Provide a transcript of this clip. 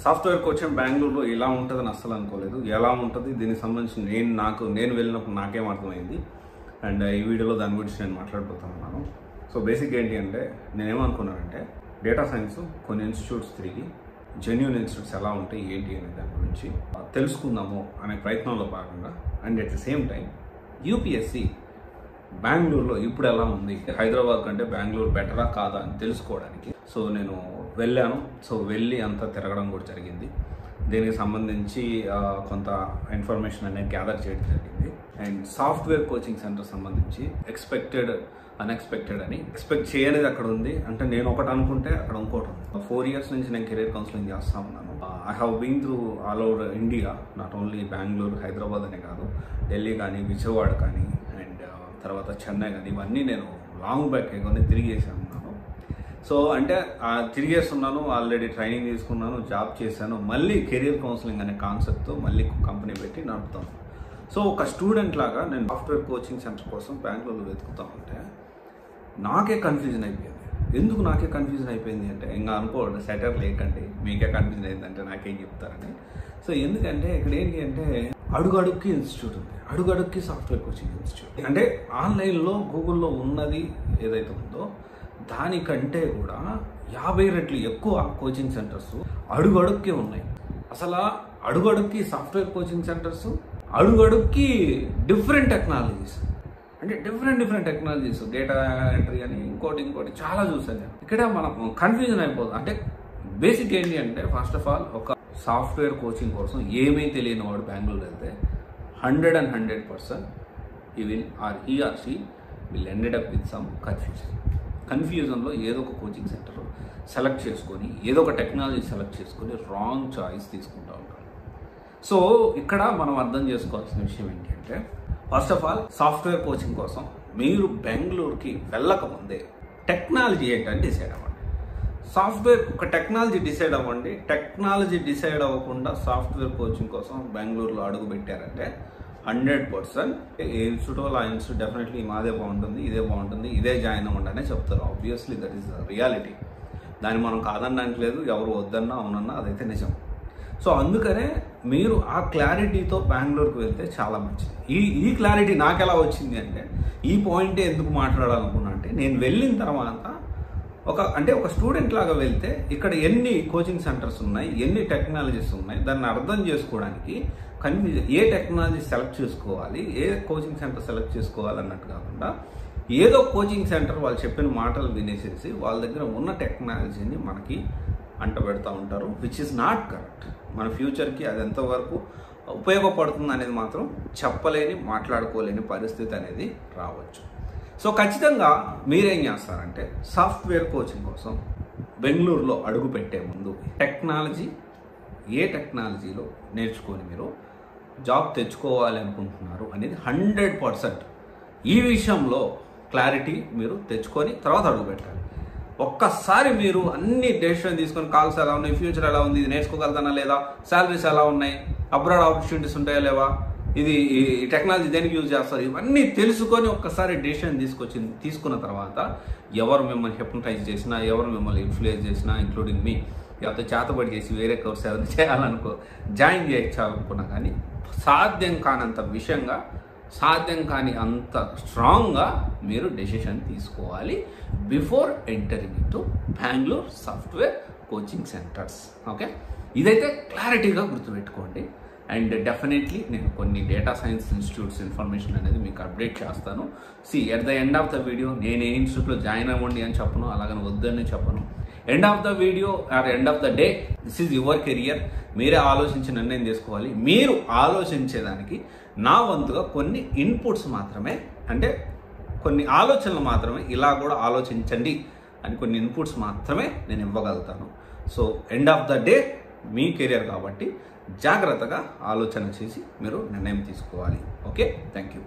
Software coaching బెంగళూరులో ఇలా ఉంటుందని అస్సలు అనుకోలేదు. ఎలా ఉంటుంది దీనికి సంబంధించి నేను వెళ్ళినప్పుడు నాకేం అర్థమైంది అండ్ ఈ వీడియోలో దాని గురించి నేను మాట్లాడిపోతున్నాను. సో బేసిక్ ఏంటి అంటే నేనేమనుకున్నానంటే డేటా సైన్స్ కొన్ని ఇన్స్టిట్యూట్స్ తిరిగి జెన్యూన్ ఇన్స్టిట్యూట్స్ ఎలా ఉంటాయి ఏంటి అనే దాని గురించి తెలుసుకుందాము అనే ప్రయత్నంలో భాగంగా and at the same time UPSC బెంగళూరులో ఇప్పుడు ఎలా ఉంది, హైదరాబాద్ కంటే బెంగళూరు బెటరా కాదా అని తెలుసుకోవడానికి సో నేను వెళ్ళాను. సో వెళ్ళి అంతా తిరగడం కూడా జరిగింది. దీనికి సంబంధించి కొంత ఇన్ఫర్మేషన్ అనేది గ్యాదర్ చేయడం జరిగింది. అండ్ సాఫ్ట్వేర్ కోచింగ్ సెంటర్ సంబంధించి ఎక్స్పెక్టెడ్ అన్ఎక్స్పెక్టెడ్ అని ఎక్స్పెక్ట్ చేయనిది అక్కడ ఉంది. అంటే నేను ఒకటి అనుకుంటే అక్కడ ఇంకోటి ఉంది. 4 years నుంచి నేను కెరీర్ కౌన్సిలింగ్ చేస్తా ఉన్నాను. I have been through all over India, not only Bengaluru Hyderabad అనే కాదు, ఢిల్లీ కానీ విజయవాడ కానీ అండ్ తర్వాత చెన్నై కానీ ఇవన్నీ నేను లాంగ్ బ్యాక్ కొన్ని తిరిగేసాను. సో అంటే తిరిగేస్తున్నాను, ఆల్రెడీ ట్రైనింగ్ తీసుకున్నాను, జాబ్ చేశాను, మళ్ళీ కెరీర్ కౌన్సిలింగ్ అనే కాన్సెప్ట్తో మళ్ళీ కంపెనీ పెట్టి నడుపుతాను. సో ఒక స్టూడెంట్ లాగా నేను సాఫ్ట్వేర్ కోచింగ్ సెంటర్ కోసం బెంగళూరులో వెతుకుతా ఉంటే నాకే కన్ఫ్యూజన్ అయిపోయింది. ఎందుకు నాకే కన్ఫ్యూజన్ అయిపోయింది అంటే ఇంకా అనుకోండి సెటర్ లేకండి మీకే కన్ఫ్యూజన్ అయిందంటే నాకేం చెప్తారని. సో ఎందుకంటే ఇక్కడ ఏంటి అంటే అడుగడుక్కి ఇన్స్టిట్యూట్ ఉంది, అడుగడుక్కి సాఫ్ట్వేర్ కోచింగ్ ఇన్స్టిట్యూట్. అంటే ఆన్లైన్లో గూగుల్లో ఉన్నది ఏదైతే ఉందో దానికంటే కూడా 50 రెట్లు ఎక్కువ కోచింగ్ సెంటర్స్ అడుగడుక్కి ఉన్నాయి. అసలు అడుగడుక్కి సాఫ్ట్వేర్ కోచింగ్ సెంటర్స్, అడుగడుక్కి డిఫరెంట్ టెక్నాలజీస్, అంటే డిఫరెంట్ టెక్నాలజీస్, డేటా ఎంట్రీ అని ఇంకోటి చాలా చూసాను నేను. ఇక్కడ మనం కన్ఫ్యూజన్ అయిపోతుంది. అంటే బేసిక్ ఏంటి అంటే ఫస్ట్ ఆఫ్ ఆల్ ఒక సాఫ్ట్వేర్ కోచింగ్ కోసం ఏమీ తెలియని వాడు బెంగళూరు వెళ్తే 100% he or she will ended up with some కన్ఫ్యూజన్లో ఏదో ఒక కోచింగ్ సెంటర్ సెలెక్ట్ చేసుకొని ఏదో ఒక టెక్నాలజీ సెలెక్ట్ చేసుకొని రాంగ్ చాయిస్ తీసుకుంటూ ఉంటారు. సో ఇక్కడ మనం అర్థం చేసుకోవాల్సిన విషయం ఏంటి అంటే first of all software coaching కోసం మీరు బెంగళూరుకి వెళ్ళకముందే టెక్నాలజీ ఏంటని డిసైడ్ అవ్వండి. సాఫ్ట్వేర్ ఒక టెక్నాలజీ డిసైడ్ అవ్వండి. టెక్నాలజీ డిసైడ్ అవ్వకుండా సాఫ్ట్వేర్ కోచింగ్ కోసం బెంగళూరులో అడుగు పెట్టారంటే 100% ఏ ఇన్స్టిట్యూట్ ఆ ఇన్స్టిట్యూట్ డెఫినెట్లీ మాదే బాగుంటుంది, ఇదే బాగుంటుంది, ఇదే జాయిన్ అవ్వండి అనే చెప్తారు. Obviously that is the reality. దాన్ని మనం కాదనడానికి లేదు, ఎవరు వద్దన్నా అవునన్నా అదైతే నిజం. సో అందుకనే మీరు ఆ క్లారిటీతో బెంగళూరుకి వెళ్తే చాలా మంచిది. ఈ క్లారిటీ నాకు ఎలా వచ్చింది అంటే ఈ పాయింటే ఎందుకు మాట్లాడాలనుకున్నా అంటే నేను వెళ్ళిన తర్వాత ఒక స్టూడెంట్ లాగా వెళ్తే ఇక్కడ ఎన్ని కోచింగ్ సెంటర్స్ ఉన్నాయి, ఎన్ని టెక్నాలజీస్ ఉన్నాయి, దాన్ని అర్థం చేసుకోవడానికి కన్ఫ్యూజన్, ఏ టెక్నాలజీ సెలెక్ట్ చేసుకోవాలి, ఏ కోచింగ్ సెంటర్ సెలెక్ట్ చేసుకోవాలి అన్నట్టు కాకుండా ఏదో కోచింగ్ సెంటర్ వాళ్ళు చెప్పిన మాటలు వినేసేసి వాళ్ళ దగ్గర ఉన్న టెక్నాలజీని మనకి అంటబెడతా ఉంటారు, విచ్ ఇస్ నాట్ కరెక్ట్. మన ఫ్యూచర్కి అది ఎంతవరకు ఉపయోగపడుతుంది అనేది మాత్రం చెప్పలేని మాట్లాడుకోలేని పరిస్థితి అనేది రావచ్చు. సో ఖచ్చితంగా మీరేం చేస్తారంటే సాఫ్ట్వేర్ కోచింగ్ కోసం బెంగళూరులో అడుగు పెట్టే ముందు టెక్నాలజీ ఏ టెక్నాలజీలో నేర్చుకొని మీరు జాబ్ తెచ్చుకోవాలి అనుకుంటున్నారు అనేది 100% ఈ విషయంలో క్లారిటీ మీరు తెచ్చుకొని తర్వాత అడుగు పెట్టాలి. ఒక్కసారి మీరు అన్ని డెసిషన్ తీసుకొని కాల్స్ ఎలా ఉన్నాయి, ఫ్యూచర్ ఎలా ఉంది, ఇది నేర్చుకోగలుగుతానా లేదా, శాలరీస్ ఎలా ఉన్నాయి, అబ్రాడ్ ఆపర్చునిటీస్ ఉంటాయా లేవా, ఇది ఈ టెక్నాలజీ దేనికి యూజ్ చేస్తారు, ఇవన్నీ తెలుసుకొని ఒక్కసారి డెసిషన్ తీసుకున్న తర్వాత ఎవరు మిమ్మల్ని హిప్నటైజ్ చేసినా, ఎవరు మిమ్మల్ని ఇన్ఫ్లుయెన్స్ చేసినా ఇంక్లూడింగ్ మీ, లేకపోతే చేతబడి చేసి వేరే కోర్స్ ఏదైనా చేయాలనుకో జాయిన్ చేయించాలనుకున్నా కానీ సాధ్యం కానంత విషయంగా, సాధ్యం కాని అంత స్ట్రాంగ్గా మీరు డెసిషన్ తీసుకోవాలి before entering into Bengaluru software coaching centres. Okay, ఇదైతే క్లారిటీగా గుర్తుపెట్టుకోండి. అండ్ డెఫినెట్లీ నేను కొన్ని డేటా సైన్స్ ఇన్స్టిట్యూట్స్ ఇన్ఫర్మేషన్ అనేది మీకు అప్డేట్ చేస్తాను. At the end of the video నేను ఏ ఇన్స్టిట్యూట్లో జాయిన్ అవ్వండి అని చెప్పను, అలాగని వద్దని చెప్పను. End of the video or end of the day this is your career. మీరే ఆలోచించి నిర్ణయం చేసుకోవాలి. మీరు ఆలోచించేదానికి నా వంతుగా కొన్ని ఇన్పుట్స్ మాత్రమే, అంటే కొన్ని ఆలోచనలు మాత్రమే, ఇలా కూడా ఆలోచించండి అని కొన్ని ఇన్పుట్స్ మాత్రమే నేను ఇవ్వగలుగుతాను. So end of the day మీ కెరియర్ కాబట్టి జాగ్రత్తగా ఆలోచన చేసి మీరు నిర్ణయం తీసుకోవాలి. Okay, thank you.